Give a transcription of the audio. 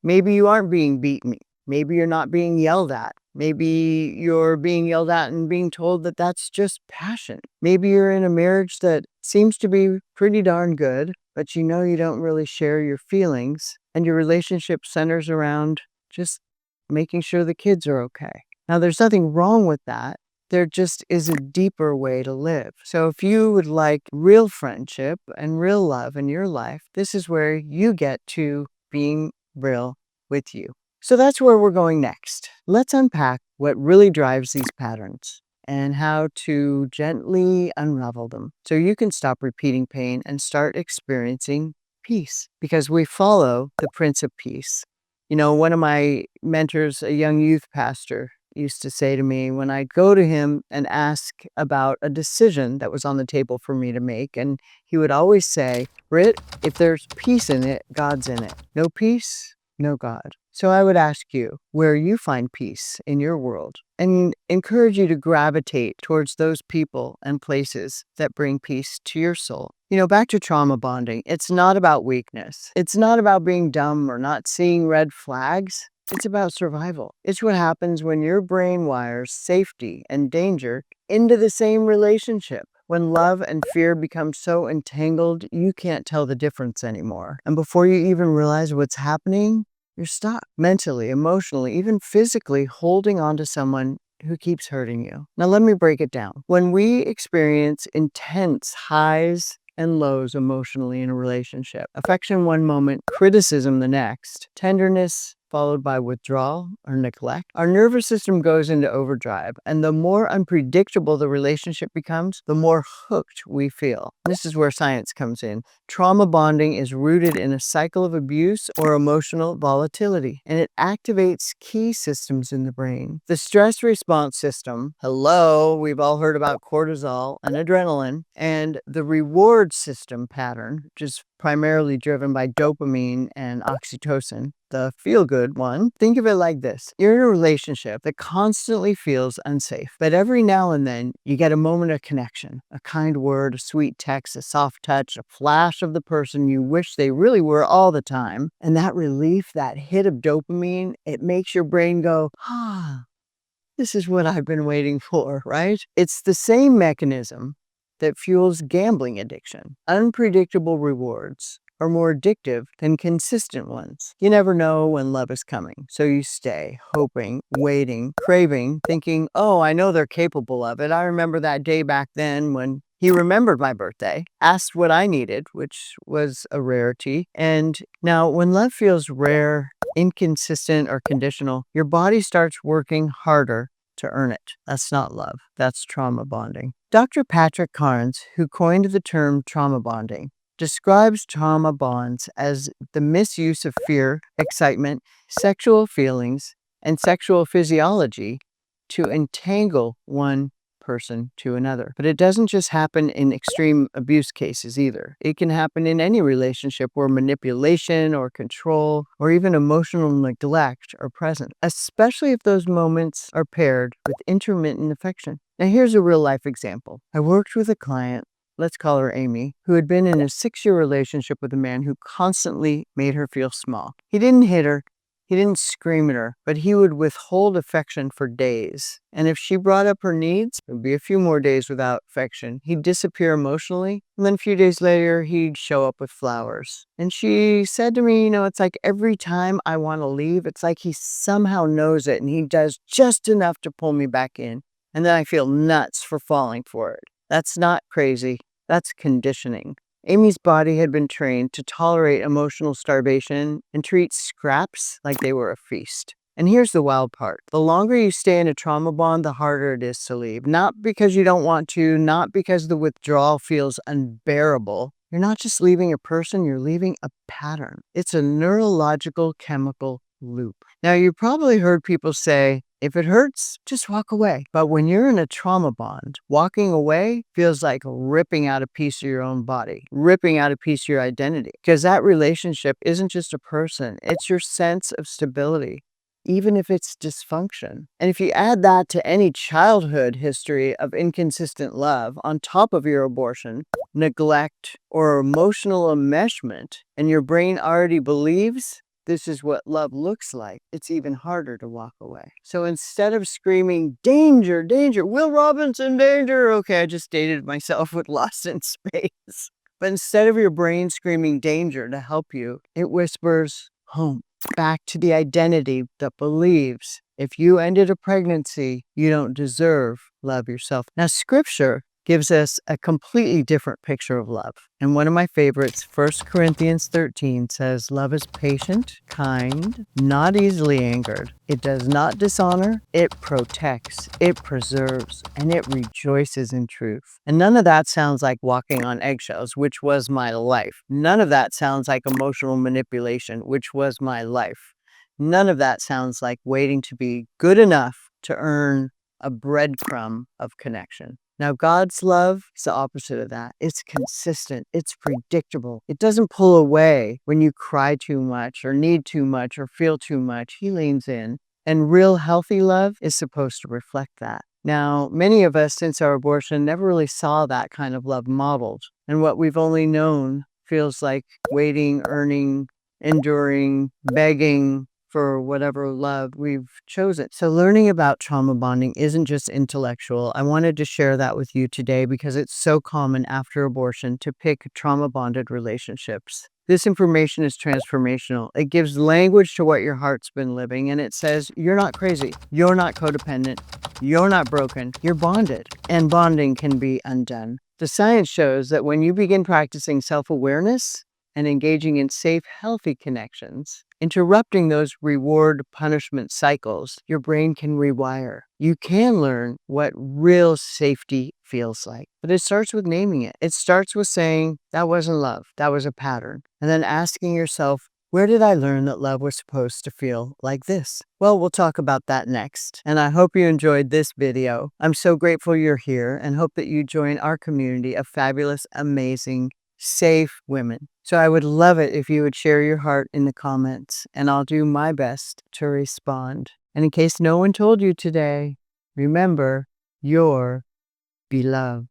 Maybe you aren't being beaten. Maybe you're not being yelled at. Maybe you're being yelled at and being told that that's just passion. Maybe you're in a marriage that seems to be pretty darn good, but you know you don't really share your feelings, and your relationship centers around just making sure the kids are okay. Now, there's nothing wrong with that. There just is a deeper way to live. So if you would like real friendship and real love in your life, this is where you get to being real with you. So that's where we're going next. Let's unpack what really drives these patterns and how to gently unravel them so you can stop repeating pain and start experiencing peace, because we follow the Prince of Peace. One of my mentors, a young youth pastor, used to say to me when I'd go to him and ask about a decision that was on the table for me to make, and he would always say, "Britt, if there's peace in it, God's in it. No peace, no God." So I would ask you where you find peace in your world and encourage you to gravitate towards those people and places that bring peace to your soul. Back to trauma bonding, it's not about weakness. It's not about being dumb or not seeing red flags. It's about survival. It's what happens when your brain wires safety and danger into the same relationship. When love and fear become so entangled, you can't tell the difference anymore. And before you even realize what's happening, you're stuck mentally, emotionally, even physically holding on to someone who keeps hurting you. Now, let me break it down. When we experience intense highs and lows emotionally in a relationship, affection one moment, criticism the next, tenderness followed by withdrawal or neglect, our nervous system goes into overdrive. And the more unpredictable the relationship becomes, the more hooked we feel. This is where science comes in. Trauma bonding is rooted in a cycle of abuse or emotional volatility, and it activates key systems in the brain. The stress response system, hello, we've all heard about cortisol and adrenaline, and the reward system pattern, which is primarily driven by dopamine and oxytocin, the feel-good one. Think of it like this. You're in a relationship that constantly feels unsafe, but every now and then you get a moment of connection, a kind word, a sweet text, a soft touch, a flash of the person you wish they really were all the time. And that relief, that hit of dopamine, it makes your brain go, this is what I've been waiting for, right? It's the same mechanism that fuels gambling addiction. Unpredictable rewards are more addictive than consistent ones. You never know when love is coming, so you stay, hoping, waiting, craving, thinking, oh, I know they're capable of it. I remember that day back then when he remembered my birthday, asked what I needed, which was a rarity. And now when love feels rare, inconsistent, or conditional, your body starts working harder to earn it. That's not love. That's trauma bonding. Dr. Patrick Carnes, who coined the term trauma bonding, describes trauma bonds as the misuse of fear, excitement, sexual feelings, and sexual physiology to entangle one person to another. But it doesn't just happen in extreme abuse cases either. It can happen in any relationship where manipulation or control or even emotional neglect are present, especially if those moments are paired with intermittent affection. Now, here's a real life example. I worked with a client, let's call her Amy, who had been in a 6-year relationship with a man who constantly made her feel small. He didn't hit her. He didn't scream at her, but he would withhold affection for days. And if she brought up her needs, it would be a few more days without affection. He'd disappear emotionally, and then a few days later, he'd show up with flowers. And she said to me, it's like every time I want to leave, it's like he somehow knows it, and he does just enough to pull me back in. And then I feel nuts for falling for it. That's not crazy. That's conditioning. Amy's body had been trained to tolerate emotional starvation and treat scraps like they were a feast. And here's the wild part. The longer you stay in a trauma bond, the harder it is to leave. Not because you don't want to, not because the withdrawal feels unbearable. You're not just leaving a person, you're leaving a pattern. It's a neurological chemical loop. Now, you probably heard people say, if it hurts, just walk away. But when you're in a trauma bond, walking away feels like ripping out a piece of your own body, ripping out a piece of your identity. Because that relationship isn't just a person, it's your sense of stability, even if it's dysfunction. And if you add that to any childhood history of inconsistent love on top of your abortion, neglect, or emotional enmeshment, and your brain already believes this is what love looks like, it's even harder to walk away. So instead of screaming, danger, danger, Will Robinson, danger. Okay, I just dated myself with Lost in Space. But instead of your brain screaming danger to help you, it whispers home, back to the identity that believes if you ended a pregnancy, you don't deserve love yourself. Now, scripture gives us a completely different picture of love. And one of my favorites, 1 Corinthians 13, says, love is patient, kind, not easily angered. It does not dishonor, it protects, it preserves, and it rejoices in truth. And none of that sounds like walking on eggshells, which was my life. None of that sounds like emotional manipulation, which was my life. None of that sounds like waiting to be good enough to earn a breadcrumb of connection. Now, God's love is the opposite of that. It's consistent. It's predictable. It doesn't pull away when you cry too much or need too much or feel too much. He leans in. And real healthy love is supposed to reflect that. Now, many of us, since our abortion, never really saw that kind of love modeled. And what we've only known feels like waiting, earning, enduring, begging for whatever love we've chosen. So learning about trauma bonding isn't just intellectual. I wanted to share that with you today because it's so common after abortion to pick trauma bonded relationships. This information is transformational. It gives language to what your heart's been living, and it says, you're not crazy. You're not codependent. You're not broken. You're bonded, and bonding can be undone. The science shows that when you begin practicing self-awareness and engaging in safe, healthy connections, interrupting those reward-punishment cycles, your brain can rewire. You can learn what real safety feels like. But it starts with naming it. It starts with saying, that wasn't love. That was a pattern. And then asking yourself, where did I learn that love was supposed to feel like this? Well, we'll talk about that next. And I hope you enjoyed this video. I'm so grateful you're here and hope that you join our community of fabulous, amazing, safe women. So I would love it if you would share your heart in the comments, and I'll do my best to respond. And in case no one told you today, remember, you're beloved.